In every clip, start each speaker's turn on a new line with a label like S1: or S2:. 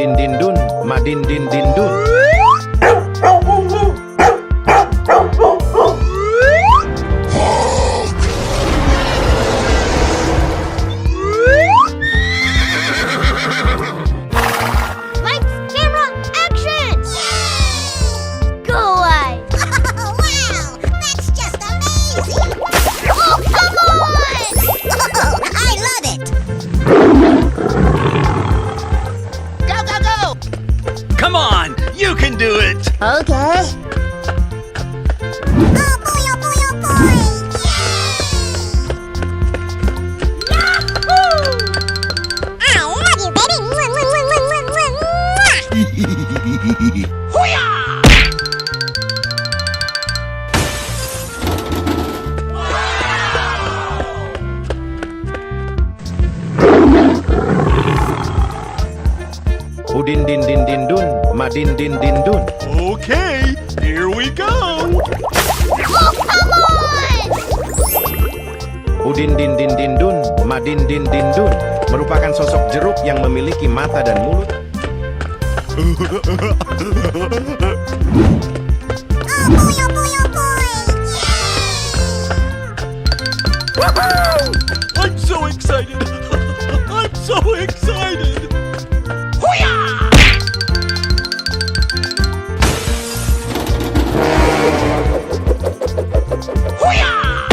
S1: din din dun, madin din din dun.
S2: Lights, camera, action! Go away!
S3: Wow, that's just amazing!
S2: Oh, come on!
S3: Oh, I love it!
S4: Go, go, go! Come on, you can do it!
S3: Okay. Oh boy, oh boy, oh boy! I love you, baby!
S4: Hoo-yah!
S1: Udin din din din dun, madin din din dun.
S4: Okay, here we go!
S2: Oh, come on!
S1: Udin din din din dun, madin din din dun. Merupakan sosok jeruk yang memiliki mata dan mulut.
S3: Oh boy, oh boy, oh boy!
S4: I'm so excited! I'm so excited! Hoo-yah! Hoo-yah!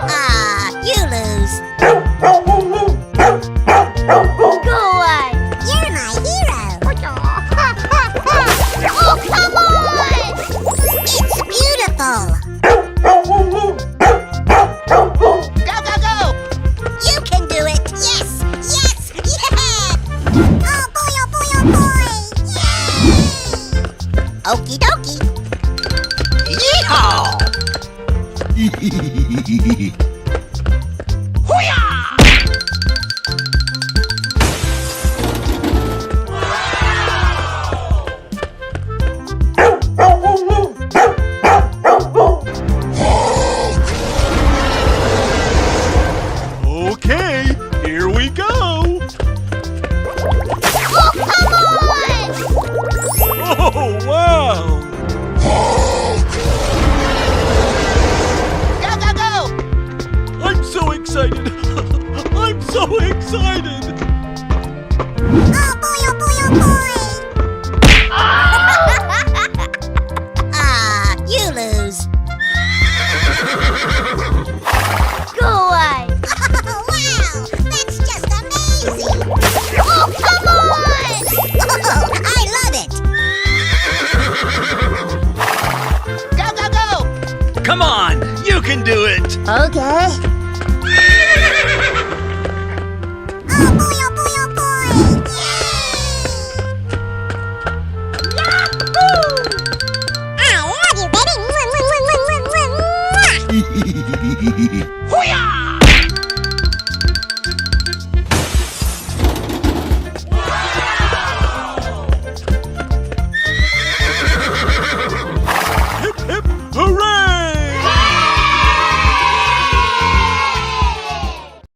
S3: Ah, you lose.
S2: Go away!
S3: You're my hero.
S2: Oh, come on!
S3: It's beautiful.
S4: Go, go, go!
S3: You can do it. Yes, yes, yeah. Oh boy, oh boy, oh boy. Yeah. Okie dokie.
S4: Yeehaw! Hoo-yah! Okay, here we go!
S2: Oh, come on!
S4: Oh, wow! Go, go, go! I'm so excited! I'm so excited!
S3: Oh boy, oh boy, oh boy. Ah, you lose.
S2: Go away!
S3: Wow, that's just amazing.
S2: Oh, come on!
S3: Oh, I love it.
S4: Go, go, go! Come on, you can do it!
S3: Okay.